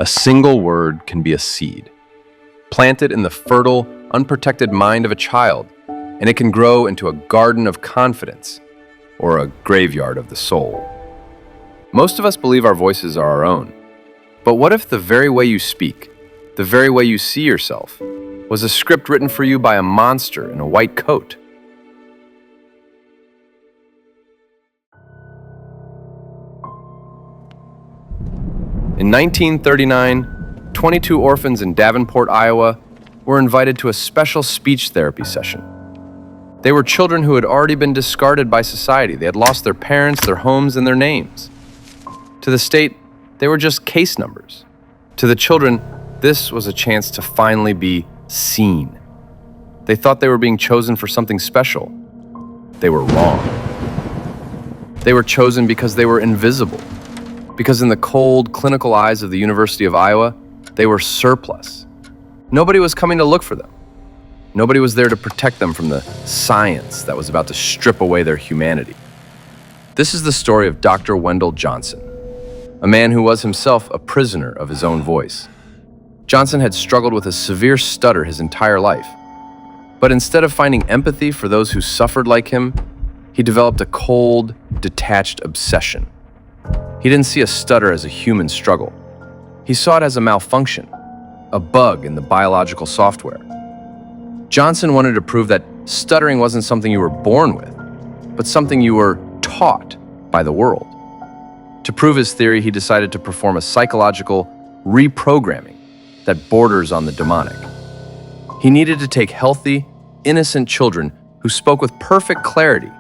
A single word can be a seed, planted in the fertile, unprotected mind of a child, and it can grow into a garden of confidence or a graveyard of the soul. Most of us believe our voices are our own. But what if the very way you speak, the very way you see yourself, was a script written for you by a monster in a white coat? In 1939, 22 orphans in Davenport, Iowa, were invited to a special speech therapy session. They were children who had already been discarded by society. They had lost their parents, their homes, and their names. To the state, they were just case numbers. To the children, this was a chance to finally be seen. They thought they were being chosen for something special. They were wrong. They were chosen because they were invisible. Because in the cold, clinical eyes of the University of Iowa, they were surplus. Nobody was coming to look for them. Nobody was there to protect them from the science that was about to strip away their humanity. This is the story of Dr. Wendell Johnson, a man who was himself a prisoner of his own voice. Johnson had struggled with a severe stutter his entire life. But instead of finding empathy for those who suffered like him, he developed a cold, detached obsession. He didn't see a stutter as a human struggle. He saw it as a malfunction, a bug in the biological software. Johnson wanted to prove that stuttering wasn't something you were born with, but something you were taught by the world. To prove his theory, he decided to perform a psychological reprogramming that borders on the demonic. He needed to take healthy, innocent children who spoke with perfect clarity,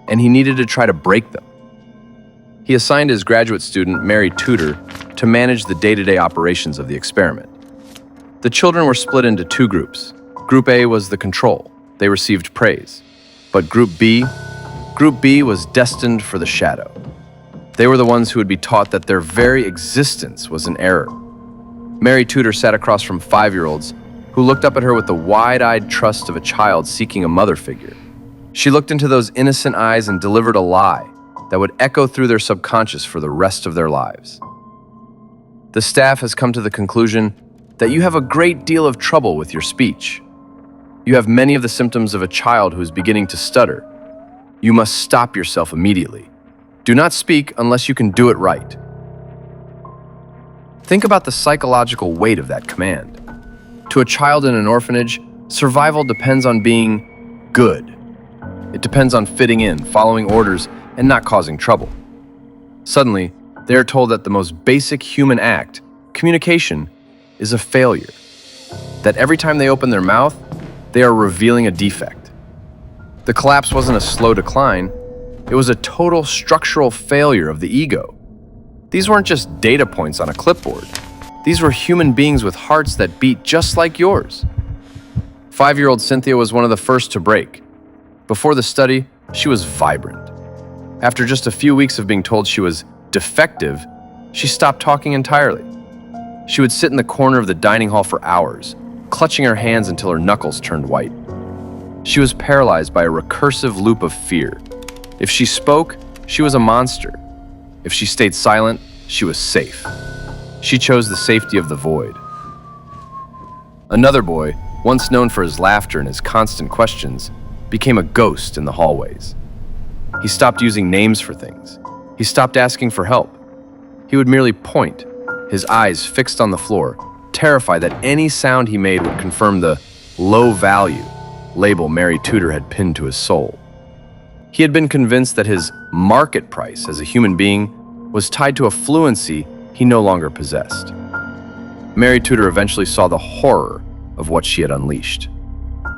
and he needed to try to break them. He assigned his graduate student, Mary Tudor, to manage the day-to-day operations of the experiment. The children were split into two groups. Group A was the control. They received praise. But Group B was destined for the shadow. They were the ones who would be taught that their very existence was an error. Mary Tudor sat across from 5-year-olds who looked up at her with the wide-eyed trust of a child seeking a mother figure. She looked into those innocent eyes and delivered a lie that would echo through their subconscious for the rest of their lives. The staff has come to the conclusion that you have a great deal of trouble with your speech. You have many of the symptoms of a child who is beginning to stutter. You must stop yourself immediately. Do not speak unless you can do it right. Think about the psychological weight of that command. To a child in an orphanage, survival depends on being good. It depends on fitting in, following orders, and not causing trouble. Suddenly, they are told that the most basic human act, communication, is a failure. That every time they open their mouth, they are revealing a defect. The collapse wasn't a slow decline, it was a total structural failure of the ego. These weren't just data points on a clipboard. These were human beings with hearts that beat just like yours. 5-year-old Cynthia was one of the first to break. Before the study, she was vibrant. After just a few weeks of being told she was defective, she stopped talking entirely. She would sit in the corner of the dining hall for hours, clutching her hands until her knuckles turned white. She was paralyzed by a recursive loop of fear. If she spoke, she was a monster. If she stayed silent, she was safe. She chose the safety of the void. Another boy, once known for his laughter and his constant questions, became a ghost in the hallways. He stopped using names for things. He stopped asking for help. He would merely point, his eyes fixed on the floor, terrified that any sound he made would confirm the low value label Mary Tudor had pinned to his soul. He had been convinced that his market price as a human being was tied to a fluency he no longer possessed. Mary Tudor eventually saw the horror of what she had unleashed.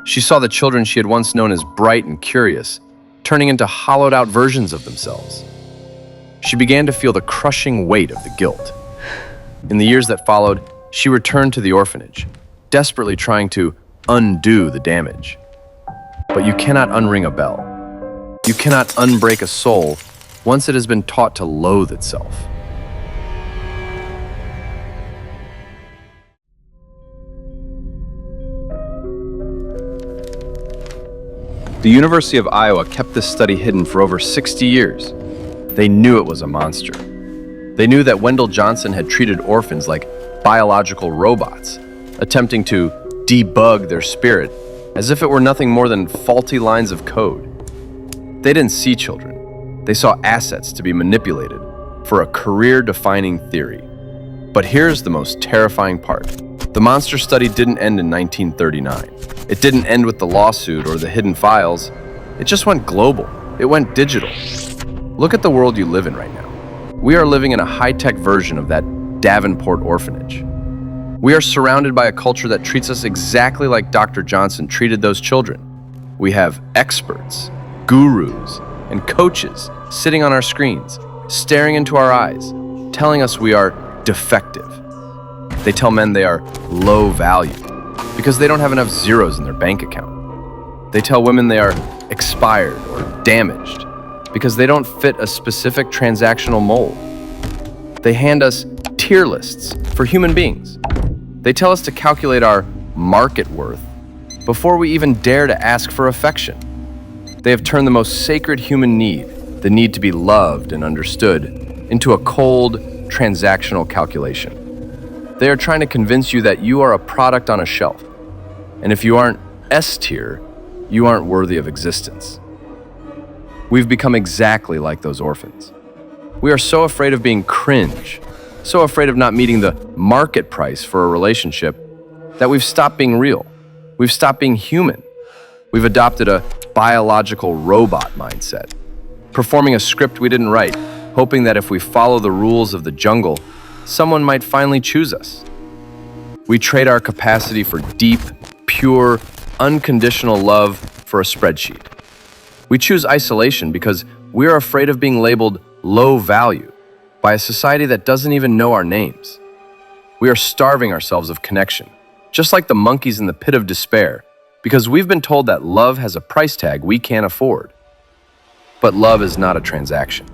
She saw the children she had once known as bright and curious turning into hollowed-out versions of themselves. She began to feel the crushing weight of the guilt. In the years that followed, she returned to the orphanage, desperately trying to undo the damage. But you cannot unring a bell. You cannot unbreak a soul once it has been taught to loathe itself. The University of Iowa kept this study hidden for over 60 years. They knew it was a monster. They knew that Wendell Johnson had treated orphans like biological robots, attempting to debug their spirit as if it were nothing more than faulty lines of code. They didn't see children. They saw assets to be manipulated for a career-defining theory. But here's the most terrifying part. The monster study didn't end in 1939. It didn't end with the lawsuit or the hidden files. It just went global. It went digital. Look at the world you live in right now. We are living in a high-tech version of that Davenport orphanage. We are surrounded by a culture that treats us exactly like Dr. Johnson treated those children. We have experts, gurus, and coaches sitting on our screens, staring into our eyes, telling us we are defective. They tell men they are low value because they don't have enough zeros in their bank account. They tell women they are expired or damaged because they don't fit a specific transactional mold. They hand us tier lists for human beings. They tell us to calculate our market worth before we even dare to ask for affection. They have turned the most sacred human need, the need to be loved and understood, into a cold, transactional calculation. They are trying to convince you that you are a product on a shelf, and if you aren't S tier, you aren't worthy of existence. We've become exactly like those orphans. We are so afraid of being cringe, so afraid of not meeting the market price for a relationship, that we've stopped being real. We've stopped being human. We've adopted a biological robot mindset, performing a script we didn't write, hoping that if we follow the rules of the jungle, someone might finally choose us. We trade our capacity for deep, pure, unconditional love for a spreadsheet. We choose isolation because we are afraid of being labeled low value by a society that doesn't even know our names. We are starving ourselves of connection, just like the monkeys in the pit of despair, because we've been told that love has a price tag we can't afford. But love is not a transaction.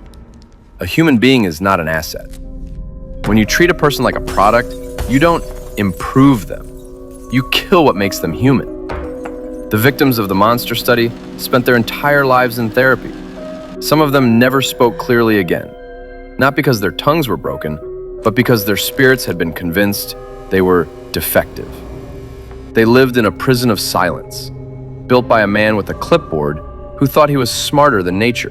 A human being is not an asset. When you treat a person like a product, you don't improve them. You kill what makes them human. The victims of the monster study spent their entire lives in therapy. Some of them never spoke clearly again, not because their tongues were broken, but because their spirits had been convinced they were defective. They lived in a prison of silence, built by a man with a clipboard who thought he was smarter than nature.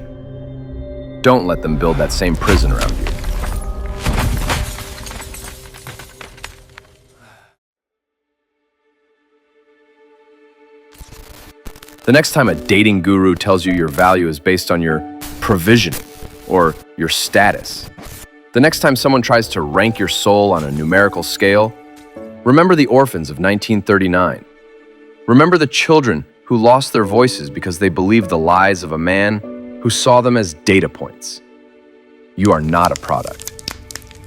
Don't let them build that same prison around you. The next time a dating guru tells you your value is based on your provisioning or your status, the next time someone tries to rank your soul on a numerical scale, remember the orphans of 1939. Remember the children who lost their voices because they believed the lies of a man who saw them as data points. You are not a product.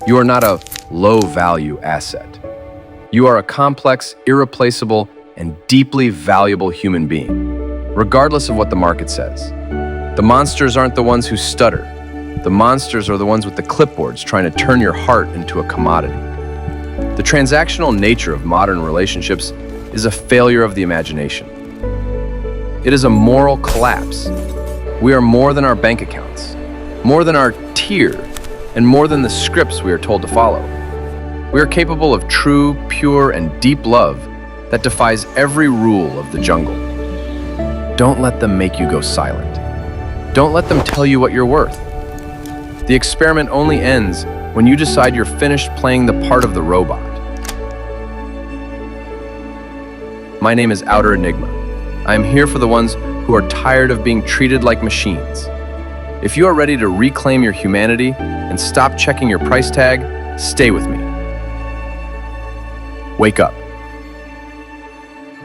You are not a low-value asset. You are a complex, irreplaceable, and deeply valuable human being, regardless of what the market says. The monsters aren't the ones who stutter. The monsters are the ones with the clipboards trying to turn your heart into a commodity. The transactional nature of modern relationships is a failure of the imagination. It is a moral collapse. We are more than our bank accounts, more than our tier, and more than the scripts we are told to follow. We are capable of true, pure, and deep love that defies every rule of the jungle. Don't let them make you go silent. Don't let them tell you what you're worth. The experiment only ends when you decide you're finished playing the part of the robot. My name is Outer Enigma. I am here for the ones who are tired of being treated like machines. If you are ready to reclaim your humanity and stop checking your price tag, stay with me. Wake up.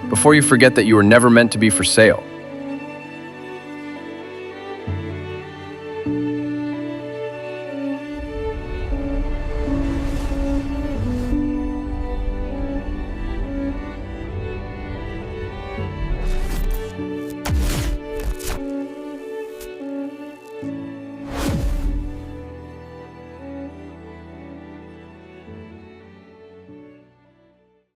Before you forget that you were never meant to be for sale.